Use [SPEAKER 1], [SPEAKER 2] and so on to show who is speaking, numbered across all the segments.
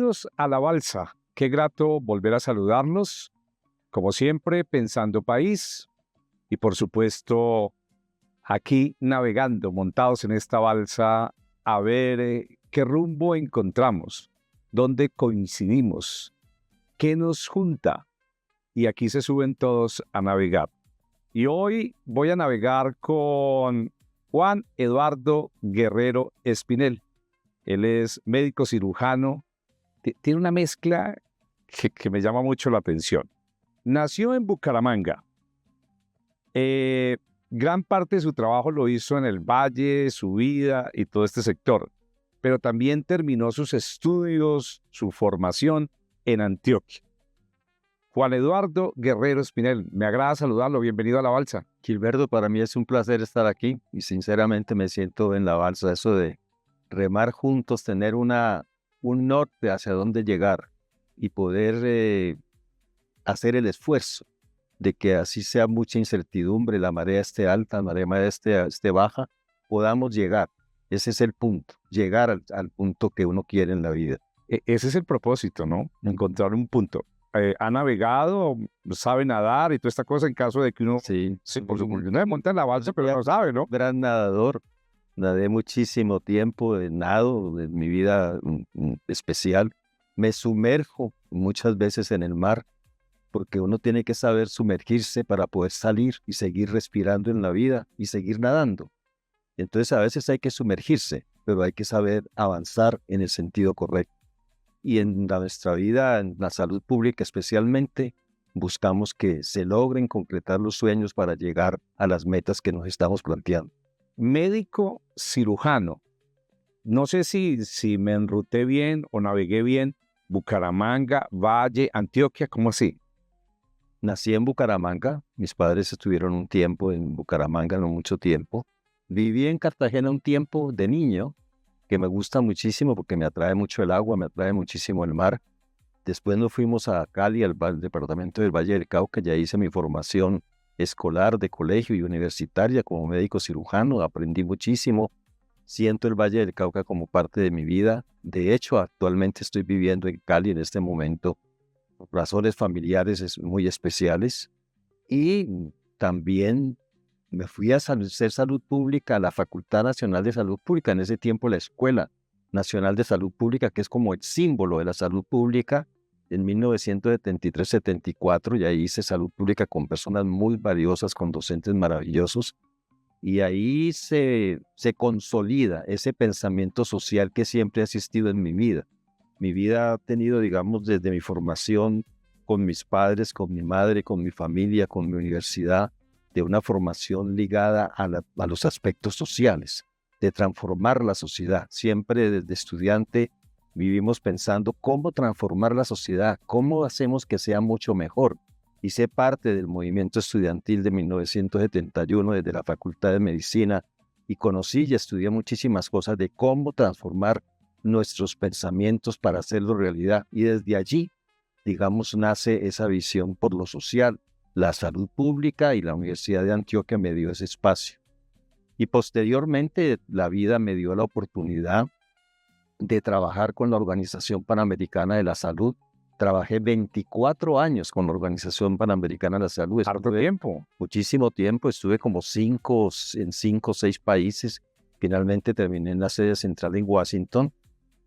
[SPEAKER 1] Bienvenidos a La Balsa. Qué grato volver a saludarlos. Como siempre, pensando país y por supuesto aquí navegando, montados en esta balsa a ver qué rumbo encontramos, dónde coincidimos, qué nos junta. Y aquí se suben todos a navegar. Y hoy voy a navegar con Juan Eduardo Guerrero Espinel. Él es médico cirujano. Tiene una mezcla que me llama mucho la atención. Nació en Bucaramanga. Gran parte de su trabajo lo hizo en el Valle, su vida y todo este sector. Pero también terminó sus estudios, su formación en Antioquia. Juan Eduardo Guerrero Espinel, me agrada saludarlo. Bienvenido a La Balsa.
[SPEAKER 2] Gilberto, para mí es un placer estar aquí y sinceramente me siento en la balsa. Eso de remar juntos, tener un norte hacia dónde llegar y poder hacer el esfuerzo de que así sea mucha incertidumbre, la marea esté alta, la marea esté baja, podamos llegar. Ese es el punto, llegar al punto que uno quiere en la vida.
[SPEAKER 1] Ese es el propósito, ¿no? Encontrar un punto. Ha navegado, sabe nadar y toda esta cosa en caso de que uno,
[SPEAKER 2] Sí,
[SPEAKER 1] por supuesto, uno se monta en la balsa, pero no sabe, ¿no?
[SPEAKER 2] Gran nadador, nadé muchísimo tiempo, nado en mi vida especial. Me sumerjo muchas veces en el mar, porque uno tiene que saber sumergirse para poder salir y seguir respirando en la vida y seguir nadando. Entonces a veces hay que sumergirse, pero hay que saber avanzar en el sentido correcto. Y en nuestra vida, en la salud pública especialmente, buscamos que se logren concretar los sueños para llegar a las metas que nos estamos planteando.
[SPEAKER 1] Médico cirujano. No sé si me enruté bien o navegué bien. Bucaramanga, Valle, Antioquia, ¿cómo así?
[SPEAKER 2] Nací en Bucaramanga, mis padres estuvieron un tiempo en Bucaramanga, no mucho tiempo. Viví en Cartagena un tiempo de niño, que me gusta muchísimo porque me atrae mucho el agua, me atrae muchísimo el mar. Después nos fuimos a Cali, al departamento del Valle del Cauca, ya hice mi formación escolar de colegio y universitaria como médico cirujano, aprendí muchísimo, siento el Valle del Cauca como parte de mi vida. De hecho, actualmente estoy viviendo en Cali en este momento, por razones familiares muy especiales, y también me fui a hacer salud pública a la Facultad Nacional de Salud Pública, en ese tiempo la Escuela Nacional de Salud Pública, que es como el símbolo de la salud pública, en 1973-74, y ahí hice salud pública con personas muy valiosas, con docentes maravillosos, y ahí se consolida ese pensamiento social que siempre ha existido en mi vida. Mi vida ha tenido, digamos, desde mi formación con mis padres, con mi madre, con mi familia, con mi universidad, de una formación ligada a los aspectos sociales, de transformar la sociedad. Siempre desde estudiante vivimos pensando cómo transformar la sociedad, cómo hacemos que sea mucho mejor. Hice parte del movimiento estudiantil de 1971 desde la Facultad de Medicina y conocí y estudié muchísimas cosas de cómo transformar nuestros pensamientos para hacerlo realidad. Y desde allí, digamos, nace esa visión por lo social. La salud pública y la Universidad de Antioquia me dio ese espacio. Y posteriormente la vida me dio la oportunidad de trabajar con la Organización Panamericana de la Salud. Trabajé 24 años con la Organización Panamericana de la Salud.
[SPEAKER 1] Harto tiempo.
[SPEAKER 2] Muchísimo tiempo, estuve como en 5 o 6 países. Finalmente terminé en la sede central en Washington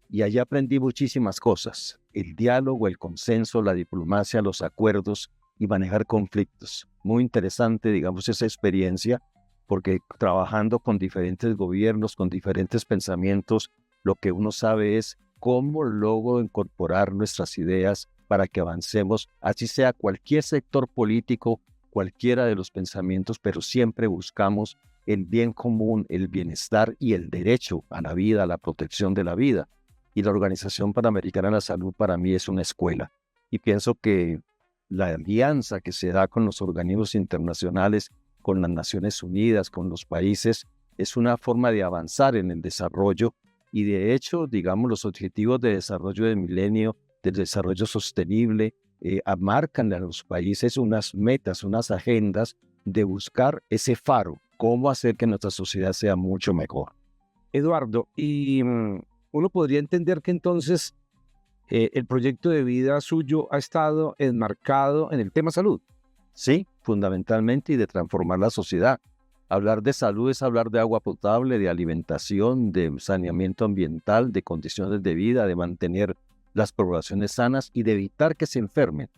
[SPEAKER 2] y allí aprendí muchísimas cosas. El diálogo, el consenso, la diplomacia, los acuerdos y manejar conflictos. Muy interesante, digamos, esa experiencia, porque trabajando con diferentes gobiernos, con diferentes pensamientos, lo que uno sabe es cómo logro incorporar nuestras ideas para que avancemos, así sea cualquier sector político, cualquiera de los pensamientos, pero siempre buscamos el bien común, el bienestar y el derecho a la vida, a la protección de la vida. Y la Organización Panamericana de la Salud para mí es una escuela. Y pienso que la alianza que se da con los organismos internacionales, con las Naciones Unidas, con los países, es una forma de avanzar en el desarrollo. Y de hecho, digamos, los objetivos de desarrollo del milenio, del desarrollo sostenible, marcan a los países unas metas, unas agendas de buscar ese faro, cómo hacer que nuestra sociedad sea mucho mejor.
[SPEAKER 1] Eduardo, y uno podría entender que entonces El proyecto de vida suyo ha estado enmarcado en el tema salud.
[SPEAKER 2] Sí, fundamentalmente, y de transformar la sociedad. Hablar de salud es hablar de agua potable, de alimentación, de saneamiento ambiental, de condiciones de vida, de mantener las poblaciones sanas y de evitar que se enfermen.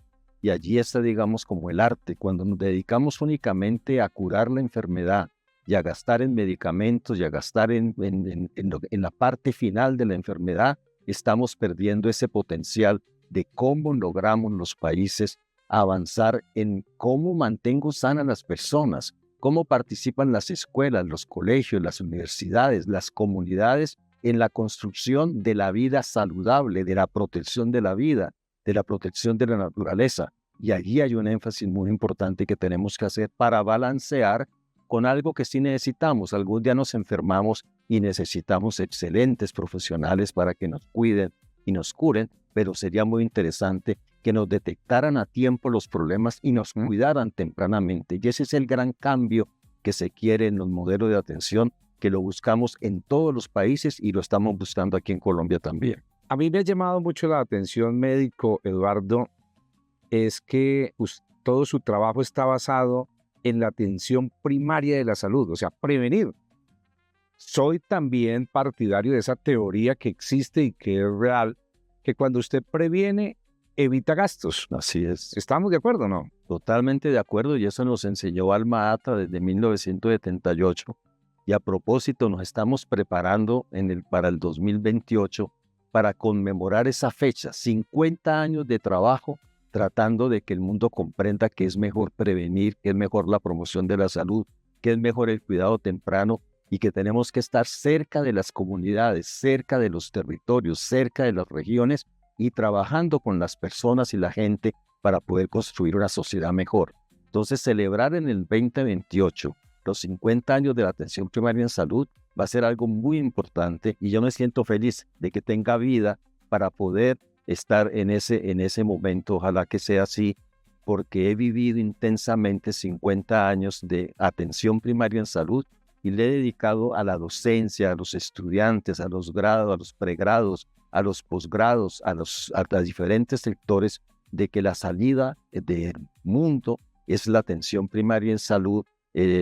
[SPEAKER 2] Y allí está, digamos, como el arte. Cuando nos dedicamos únicamente a curar la enfermedad y a gastar en medicamentos y a gastar en la parte final de la enfermedad, estamos perdiendo ese potencial de cómo logramos los países avanzar en cómo mantengo sanas las personas, cómo participan las escuelas, los colegios, las universidades, las comunidades en la construcción de la vida saludable, de la protección de la vida, de la protección de la naturaleza. Y allí hay un énfasis muy importante que tenemos que hacer para balancear con algo que sí necesitamos. Algún día nos enfermamos y necesitamos excelentes profesionales para que nos cuiden y nos curen, pero sería muy interesante que nos detectaran a tiempo los problemas y nos cuidaran tempranamente. Y ese es el gran cambio que se quiere en los modelos de atención, que lo buscamos en todos los países y lo estamos buscando aquí en Colombia también.
[SPEAKER 1] A mí me ha llamado mucho la atención, médico Eduardo, es que todo su trabajo está basado en la atención primaria de la salud, o sea, prevenir. Soy también partidario de esa teoría que existe y que es real, que cuando usted previene, evita gastos.
[SPEAKER 2] Así es.
[SPEAKER 1] ¿Estamos de acuerdo o no?
[SPEAKER 2] Totalmente de acuerdo, y eso nos enseñó Alma Ata desde 1978. Y a propósito, nos estamos preparando para el 2028 para conmemorar esa fecha, 50 años de trabajo, tratando de que el mundo comprenda que es mejor prevenir, que es mejor la promoción de la salud, que es mejor el cuidado temprano y que tenemos que estar cerca de las comunidades, cerca de los territorios, cerca de las regiones y trabajando con las personas y la gente para poder construir una sociedad mejor. Entonces, celebrar en el 2028 los 50 años de la atención primaria en salud va a ser algo muy importante y yo me siento feliz de que tenga vida para poder estar en ese momento. Ojalá que sea así, porque he vivido intensamente 50 años de atención primaria en salud y le he dedicado a la docencia, a los estudiantes, a los grados, a los pregrados, a los posgrados, a los diferentes sectores, de que la salida del mundo es la atención primaria en salud,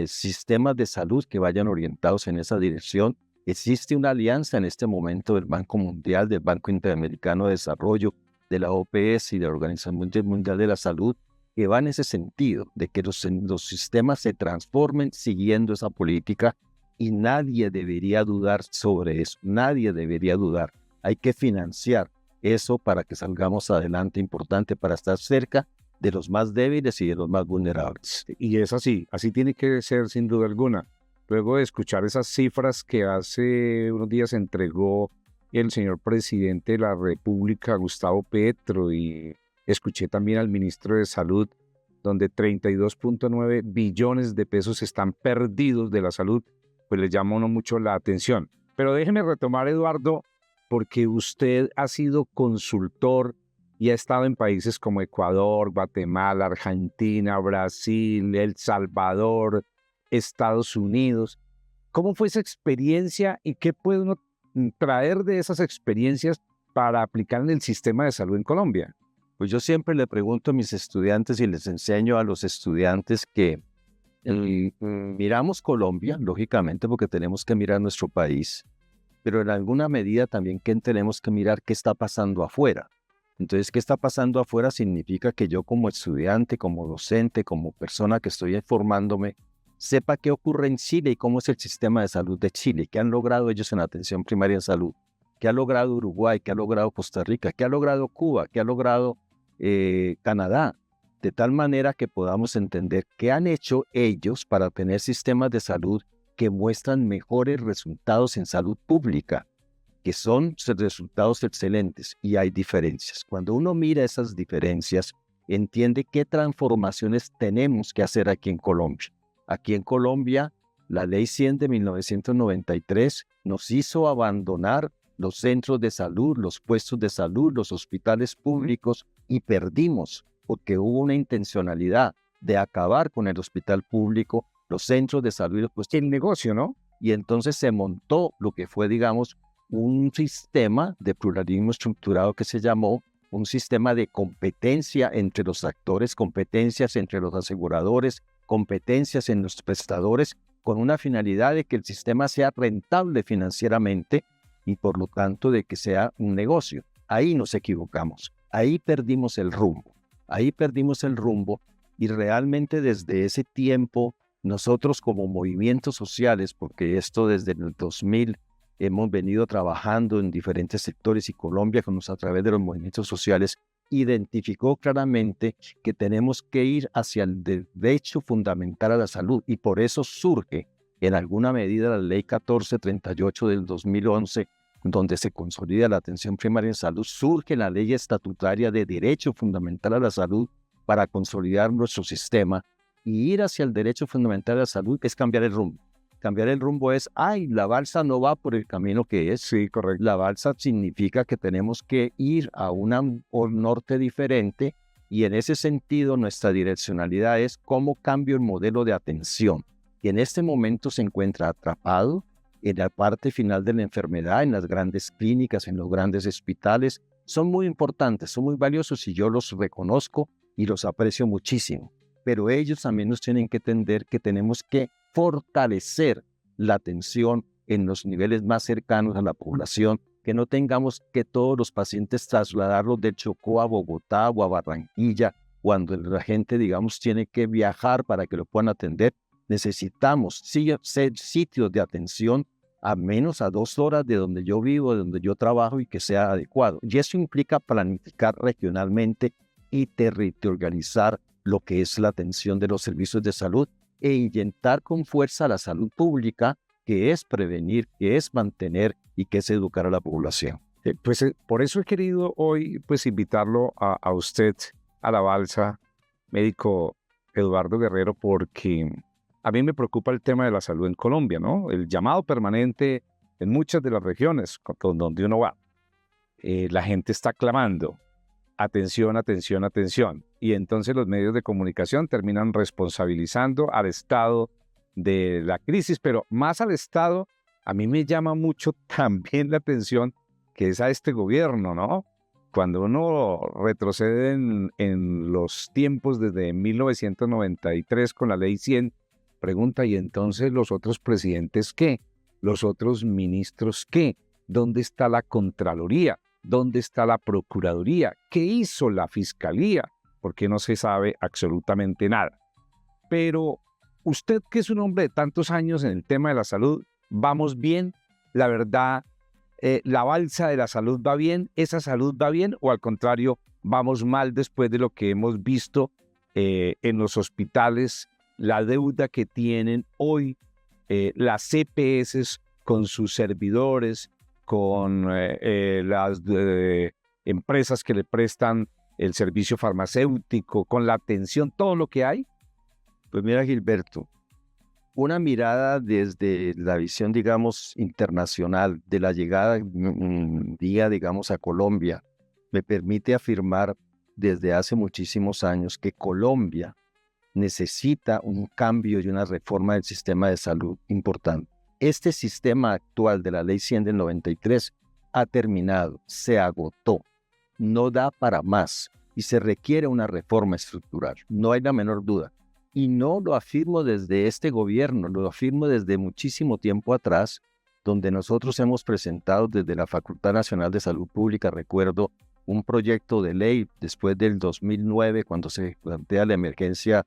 [SPEAKER 2] sistemas de salud que vayan orientados en esa dirección. Existe una alianza en este momento del Banco Mundial, del Banco Interamericano de Desarrollo, de la OPS y de la Organización Mundial de la Salud, que va en ese sentido, de que los sistemas se transformen siguiendo esa política y nadie debería dudar sobre eso, nadie debería dudar. Hay que financiar eso para que salgamos adelante, importante para estar cerca de los más débiles y de los más vulnerables.
[SPEAKER 1] Y es así tiene que ser sin duda alguna. Luego de escuchar esas cifras que hace unos días entregó el señor presidente de la República, Gustavo Petro, y escuché también al ministro de Salud, donde 32.9 billones de pesos están perdidos de la salud, pues le llama a uno mucho la atención. Pero déjeme retomar, Eduardo, porque usted ha sido consultor y ha estado en países como Ecuador, Guatemala, Argentina, Brasil, El Salvador, Estados Unidos. ¿Cómo fue esa experiencia y qué puede uno traer de esas experiencias para aplicar en el sistema de salud en Colombia?
[SPEAKER 2] Pues yo siempre le pregunto a mis estudiantes y les enseño a los estudiantes que miramos Colombia, lógicamente, porque tenemos que mirar nuestro país, pero en alguna medida también que tenemos que mirar qué está pasando afuera. Entonces, ¿qué está pasando afuera? Significa que yo como estudiante, como docente, como persona que estoy formándome, sepa qué ocurre en Chile y cómo es el sistema de salud de Chile, qué han logrado ellos en atención primaria en salud, qué ha logrado Uruguay, qué ha logrado Costa Rica, qué ha logrado Cuba, qué ha logrado Canadá, de tal manera que podamos entender qué han hecho ellos para tener sistemas de salud que muestran mejores resultados en salud pública, que son resultados excelentes, y hay diferencias. Cuando uno mira esas diferencias, entiende qué transformaciones tenemos que hacer aquí en Colombia. Aquí en Colombia, la Ley 100 de 1993 nos hizo abandonar los centros de salud, los puestos de salud, los hospitales públicos, y perdimos porque hubo una intencionalidad de acabar con el hospital público, los centros de salud, pues
[SPEAKER 1] el negocio, ¿no?
[SPEAKER 2] Y entonces se montó lo que fue, digamos, un sistema de pluralismo estructurado que se llamó un sistema de competencia entre los actores, competencias entre los aseguradores, competencias en los prestadores, con una finalidad de que el sistema sea rentable financieramente y por lo tanto de que sea un negocio. Ahí nos equivocamos, ahí perdimos el rumbo, y realmente desde ese tiempo nosotros como movimientos sociales, porque esto desde el 2000 hemos venido trabajando en diferentes sectores y Colombia a través de los movimientos sociales identificó claramente que tenemos que ir hacia el derecho fundamental a la salud y por eso surge en alguna medida la Ley 1438 del 2011, donde se consolida la atención primaria en salud, surge la Ley Estatutaria de Derecho Fundamental a la Salud para consolidar nuestro sistema y ir hacia el derecho fundamental a la salud es cambiar el rumbo. Cambiar el rumbo es, la balsa no va por el camino que es.
[SPEAKER 1] Sí, correcto.
[SPEAKER 2] La balsa significa que tenemos que ir a un norte diferente y en ese sentido nuestra direccionalidad es cómo cambio el modelo de atención. Y en este momento se encuentra atrapado en la parte final de la enfermedad, en las grandes clínicas, en los grandes hospitales. Son muy importantes, son muy valiosos y yo los reconozco y los aprecio muchísimo. Pero ellos también nos tienen que entender que tenemos que fortalecer la atención en los niveles más cercanos a la población, que no tengamos que todos los pacientes trasladarlos de Chocó a Bogotá o a Barranquilla, cuando la gente, digamos, tiene que viajar para que lo puedan atender. Necesitamos sitios de atención a menos a 2 horas de donde yo vivo, de donde yo trabajo y que sea adecuado. Y eso implica planificar regionalmente y territorializar lo que es la atención de los servicios de salud e inyectar con fuerza la salud pública, que es prevenir, que es mantener y que es educar a la población.
[SPEAKER 1] Por eso he querido hoy invitarlo a usted a la balsa, médico Eduardo Guerrero, porque a mí me preocupa el tema de la salud en Colombia, ¿no? El llamado permanente en muchas de las regiones donde uno va. La gente está clamando, atención, atención, atención. Y entonces los medios de comunicación terminan responsabilizando al Estado de la crisis, pero más al Estado, a mí me llama mucho también la atención que es a este gobierno, ¿no? Cuando uno retrocede en los tiempos desde 1993 con la Ley 100, pregunta, ¿y entonces los otros presidentes qué? ¿Los otros ministros qué? ¿Dónde está la Contraloría? ¿Dónde está la Procuraduría? ¿Qué hizo la Fiscalía? Porque no se sabe absolutamente nada. Pero usted, que es un hombre de tantos años en el tema de la salud, ¿vamos bien? La verdad, ¿la balsa de la salud va bien? ¿Esa salud va bien? ¿O al contrario, vamos mal después de lo que hemos visto en los hospitales, la deuda que tienen hoy las EPS con sus servidores, con las empresas que le prestan el servicio farmacéutico, con la atención, todo lo que hay?
[SPEAKER 2] Pues mira, Gilberto, una mirada desde la visión, digamos, internacional de la llegada día, digamos, a Colombia, me permite afirmar desde hace muchísimos años que Colombia necesita un cambio y una reforma del sistema de salud importante. Este sistema actual de la Ley 100 del 93 ha terminado, se agotó, no da para más y se requiere una reforma estructural, no hay la menor duda. Y no lo afirmo desde este gobierno, lo afirmo desde muchísimo tiempo atrás, donde nosotros hemos presentado desde la Facultad Nacional de Salud Pública, recuerdo, un proyecto de ley después del 2009, cuando se plantea la emergencia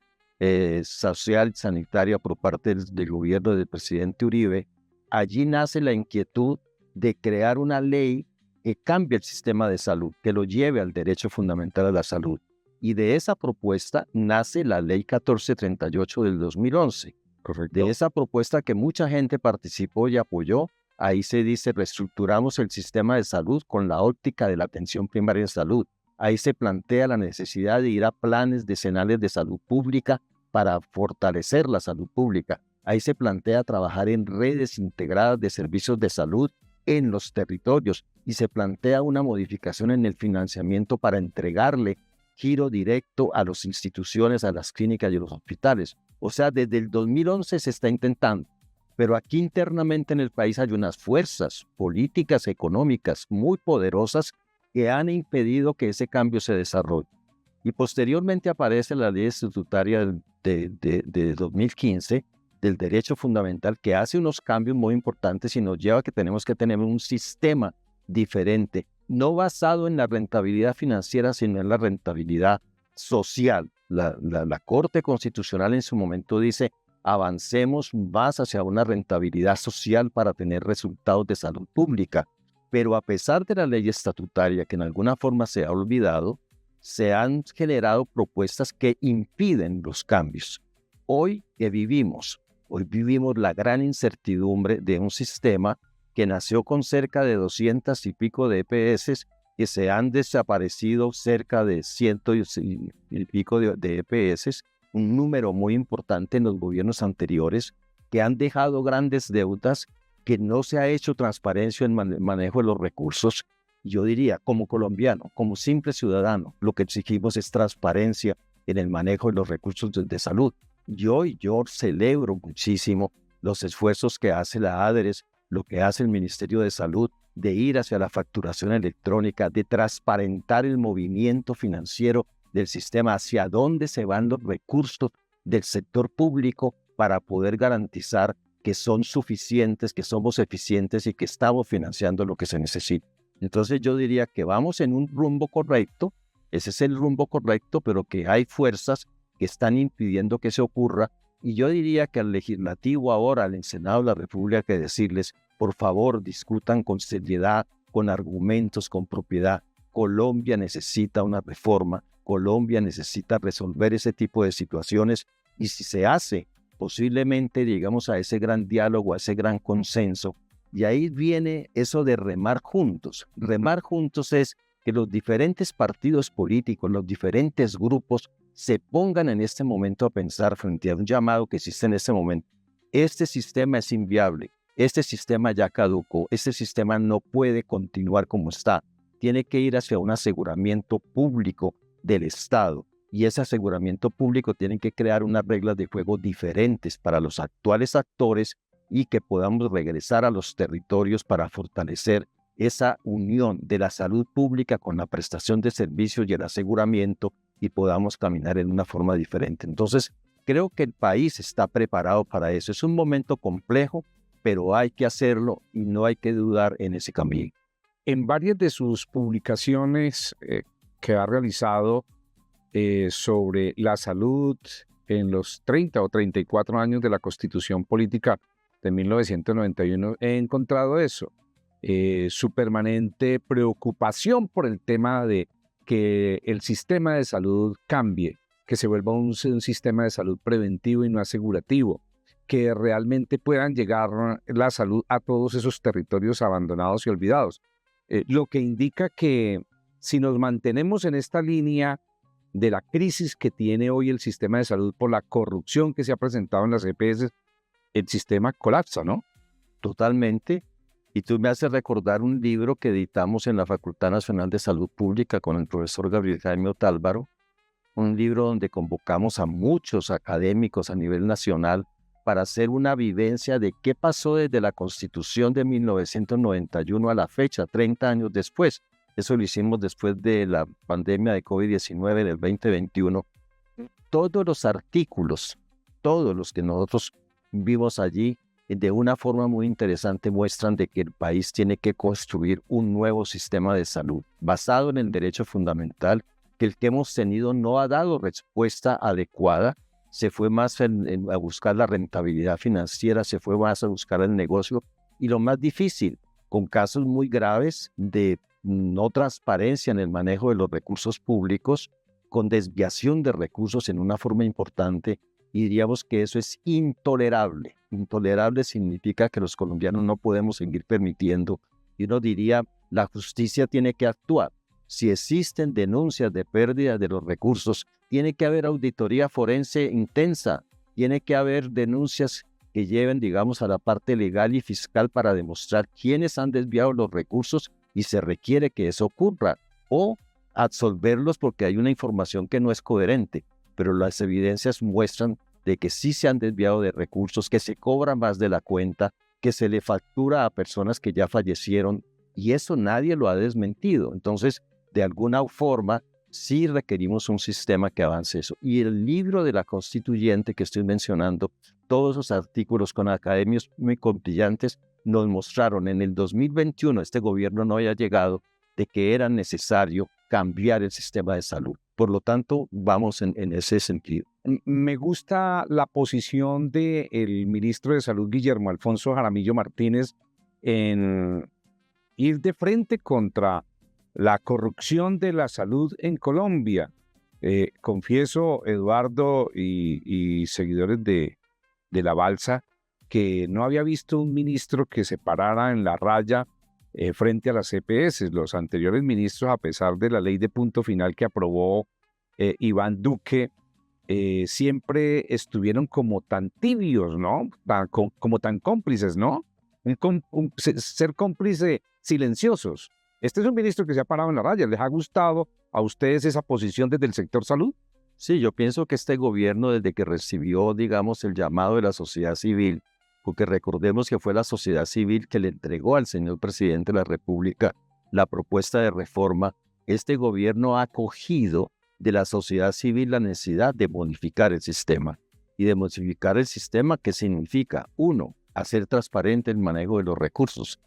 [SPEAKER 2] social sanitaria por parte del gobierno del presidente Uribe. Allí nace la inquietud de crear una ley que cambie el sistema de salud, que lo lleve al derecho fundamental a la salud. Y de esa propuesta nace la Ley 1438 del 2011.
[SPEAKER 1] Correcto.
[SPEAKER 2] De esa propuesta que mucha gente participó y apoyó, ahí se dice, reestructuramos el sistema de salud con la óptica de la atención primaria en salud. Ahí se plantea la necesidad de ir a planes decenales de salud pública para fortalecer la salud pública. Ahí se plantea trabajar en redes integradas de servicios de salud en los territorios y se plantea una modificación en el financiamiento para entregarle giro directo a las instituciones, a las clínicas y a los hospitales. O sea, desde el 2011 se está intentando, pero aquí internamente en el país hay unas fuerzas políticas, económicas muy poderosas que han impedido que ese cambio se desarrolle. Y posteriormente aparece la ley estatutaria de 2015 del derecho fundamental, que hace unos cambios muy importantes y nos lleva a que tenemos que tener un sistema diferente, no basado en la rentabilidad financiera, sino en la rentabilidad social. La Corte Constitucional en su momento dice: avancemos más hacia una rentabilidad social para tener resultados de salud pública. Pero a pesar de la ley estatutaria, que en alguna forma se ha olvidado, se han generado propuestas que impiden los cambios. Hoy vivimos la gran incertidumbre de un sistema que nació con cerca de 200 y pico de EPS, que se han desaparecido cerca de 100 y pico de EPS, un número muy importante en los gobiernos anteriores, que han dejado grandes deudas, que no se ha hecho transparencia en el manejo de los recursos. Yo diría, como colombiano, como simple ciudadano, lo que exigimos es transparencia en el manejo de los recursos de salud. Yo celebro muchísimo los esfuerzos que hace la ADRES, lo que hace el Ministerio de Salud, de ir hacia la facturación electrónica, de transparentar el movimiento financiero del sistema, hacia dónde se van los recursos del sector público para poder garantizar que son suficientes, que somos eficientes y que estamos financiando lo que se necesita. Entonces yo diría que vamos en un rumbo correcto, ese es el rumbo correcto, pero que hay fuerzas que están impidiendo que se ocurra. Y yo diría que al legislativo ahora, al Senado de la República, hay que decirles: por favor, discutan con seriedad, con argumentos, con propiedad. Colombia necesita una reforma, Colombia necesita resolver ese tipo de situaciones, y si se hace, posiblemente llegamos a ese gran diálogo, a ese gran consenso. Y ahí viene eso de remar juntos. Remar juntos es que los diferentes partidos políticos, los diferentes grupos, se pongan en este momento a pensar frente a un llamado que existe en este momento. Este sistema es inviable, este sistema ya caducó, este sistema no puede continuar como está. Tiene que ir hacia un aseguramiento público del Estado, y ese aseguramiento público tiene que crear unas reglas de juego diferentes para los actuales actores, y que podamos regresar a los territorios para fortalecer esa unión de la salud pública con la prestación de servicios y el aseguramiento, y podamos caminar en una forma diferente. Entonces, creo que el país está preparado para eso. Es un momento complejo, pero hay que hacerlo y no hay que dudar en ese camino.
[SPEAKER 1] En varias de sus publicaciones que ha realizado sobre la salud en los 30 o 34 años de la Constitución Política de 1991, he encontrado eso, su permanente preocupación por el tema de que el sistema de salud cambie, que se vuelva un sistema de salud preventivo y no asegurativo, que realmente puedan llegar la salud a todos esos territorios abandonados y olvidados. Lo que indica que si nos mantenemos en esta línea de la crisis que tiene hoy el sistema de salud por la corrupción que se ha presentado en las EPS, el sistema colapsa, ¿no?
[SPEAKER 2] Totalmente. Y tú me haces recordar un libro que editamos en la Facultad Nacional de Salud Pública con el profesor Gabriel Jaime Otálvaro, un libro donde convocamos a muchos académicos a nivel nacional para hacer una vivencia de qué pasó desde la Constitución de 1991 a la fecha, 30 años después. Eso lo hicimos después de la pandemia de COVID-19 del 2021. Todos los artículos, todos los que nosotros vimos allí, de una forma muy interesante muestran de que el país tiene que construir un nuevo sistema de salud basado en el derecho fundamental, que el que hemos tenido no ha dado respuesta adecuada. Se fue más a buscar la rentabilidad financiera, se fue más a buscar el negocio, y lo más difícil, con casos muy graves de no transparencia en el manejo de los recursos públicos, con desviación de recursos en una forma importante. Y diríamos que eso es intolerable. Intolerable significa que los colombianos no podemos seguir permitiendo. Y uno diría, la justicia tiene que actuar. Si existen denuncias de pérdida de los recursos, tiene que haber auditoría forense intensa. Tiene que haber denuncias que lleven, digamos, a la parte legal y fiscal para demostrar quiénes han desviado los recursos, y se requiere que eso ocurra. O absolverlos porque hay una información que no es coherente. Pero las evidencias muestran de que sí se han desviado de recursos, que se cobra más de la cuenta, que se le factura a personas que ya fallecieron, Y eso nadie lo ha desmentido. Entonces, de alguna forma, sí requerimos un sistema que avance eso. Y el libro de la constituyente que estoy mencionando, todos esos artículos con academias muy brillantes, nos mostraron en el 2021, este gobierno no había llegado, de que era necesario cambiar el sistema de salud. Por lo tanto, vamos en ese sentido.
[SPEAKER 1] Me gusta la posición del ministro de Salud, Guillermo Alfonso Jaramillo Martínez, en ir de frente contra la corrupción de la salud en Colombia. Confieso, Eduardo y seguidores de la Balsa, que no había visto un ministro que se parara en la raya frente a las EPS. Los anteriores ministros, a pesar de la ley de punto final que aprobó Iván Duque, siempre estuvieron como tan tibios, ¿no? Como tan cómplices, ¿no? Ser cómplice silenciosos. Este es un ministro que se ha parado en la raya. ¿Les ha gustado a ustedes esa posición desde el sector salud?
[SPEAKER 2] Sí, yo pienso que este gobierno, desde que recibió, digamos, el llamado de la sociedad civil, porque recordemos que fue la sociedad civil que le entregó al señor presidente de la República la propuesta de reforma, este gobierno ha acogido de la sociedad civil la necesidad de modificar el sistema. Y de modificar el sistema, ¿qué significa? 1, hacer transparente el manejo de los recursos.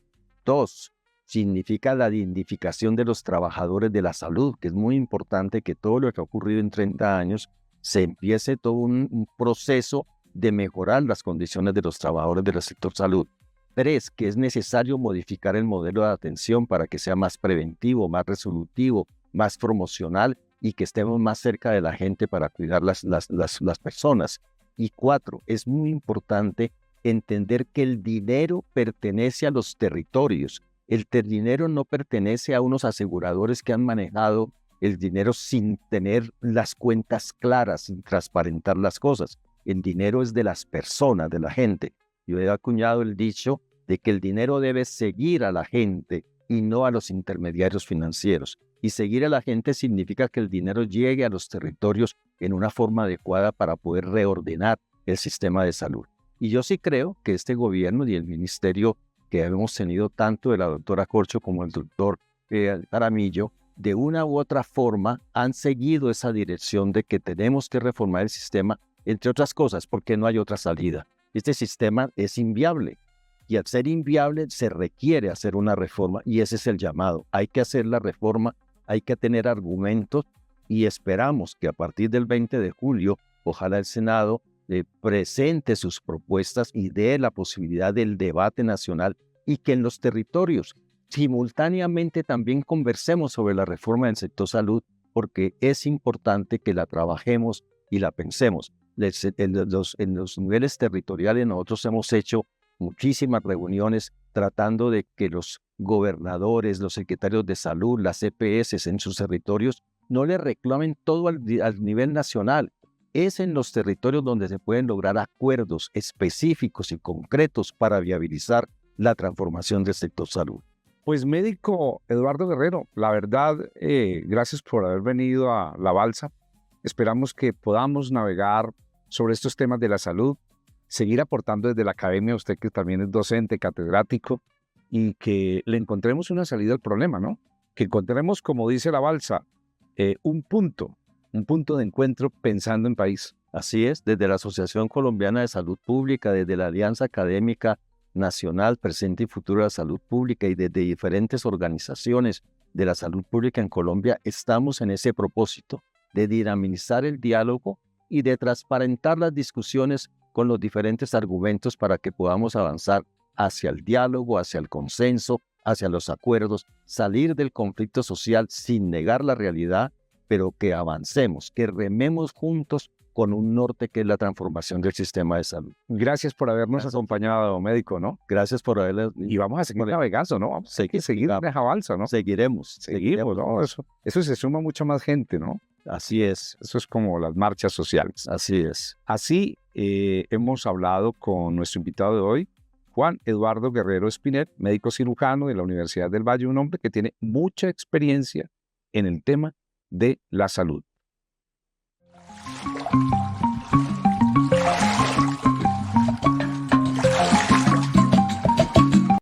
[SPEAKER 2] 2, significa la dignificación de los trabajadores de la salud, que es muy importante que todo lo que ha ocurrido en 30 años se empiece todo un proceso de mejorar las condiciones de los trabajadores del sector salud. 3, que es necesario modificar el modelo de atención para que sea más preventivo, más resolutivo, más promocional y que estemos más cerca de la gente para cuidar las personas. Y 4, es muy importante entender que el dinero pertenece a los territorios. El dinero no pertenece a unos aseguradores que han manejado el dinero sin tener las cuentas claras, sin transparentar las cosas. El dinero es de las personas, de la gente. Yo he acuñado el dicho de que el dinero debe seguir a la gente y no a los intermediarios financieros. Y seguir a la gente significa que el dinero llegue a los territorios en una forma adecuada para poder reordenar el sistema de salud. Y yo sí creo que este gobierno y el ministerio que hemos tenido tanto de la doctora Corcho como el doctor Jaramillo, de una u otra forma han seguido esa dirección de que tenemos que reformar el sistema, entre otras cosas, porque no hay otra salida. Este sistema es inviable y al ser inviable se requiere hacer una reforma y ese es el llamado. Hay que hacer la reforma, hay que tener argumentos y esperamos que a partir del 20 de julio, ojalá el Senado presente sus propuestas y dé la posibilidad del debate nacional y que en los territorios simultáneamente también conversemos sobre la reforma del sector salud porque es importante que la trabajemos y la pensemos. En los niveles territoriales nosotros hemos hecho muchísimas reuniones tratando de que los gobernadores, los secretarios de salud, las EPS en sus territorios no le reclamen todo al nivel nacional. Es en los territorios donde se pueden lograr acuerdos específicos y concretos para viabilizar la transformación del sector salud.
[SPEAKER 1] Pues médico Eduardo Guerrero, la verdad, gracias por haber venido a La Balsa. Esperamos que podamos navegar sobre estos temas de la salud, seguir aportando desde la academia, usted que también es docente, catedrático, y que le encontremos una salida al problema, ¿no? Que encontremos, como dice La Balsa, un punto de encuentro pensando en país.
[SPEAKER 2] Así es, desde la Asociación Colombiana de Salud Pública, desde la Alianza Académica Nacional, Presente y Futuro de la Salud Pública y desde diferentes organizaciones de la salud pública en Colombia, estamos en ese propósito de dinamizar el diálogo y de transparentar las discusiones con los diferentes argumentos para que podamos avanzar hacia el diálogo, hacia el consenso, hacia los acuerdos, salir del conflicto social sin negar la realidad, pero que avancemos, que rememos juntos con un norte que es la transformación del sistema de salud.
[SPEAKER 1] Gracias por habernos acompañado, médico, ¿no?
[SPEAKER 2] Gracias por habernos...
[SPEAKER 1] Y vamos a seguir navegando, ¿no? Vamos a seguir en esa balsa, ¿no?
[SPEAKER 2] Seguiremos,
[SPEAKER 1] ¿no? Eso se suma mucha más gente, ¿no?
[SPEAKER 2] Así es.
[SPEAKER 1] Eso es como las marchas sociales.
[SPEAKER 2] Así es.
[SPEAKER 1] Así hemos hablado con nuestro invitado de hoy, Juan Eduardo Guerrero Espinet, médico cirujano de la Universidad del Valle, un hombre que tiene mucha experiencia en el tema de la salud.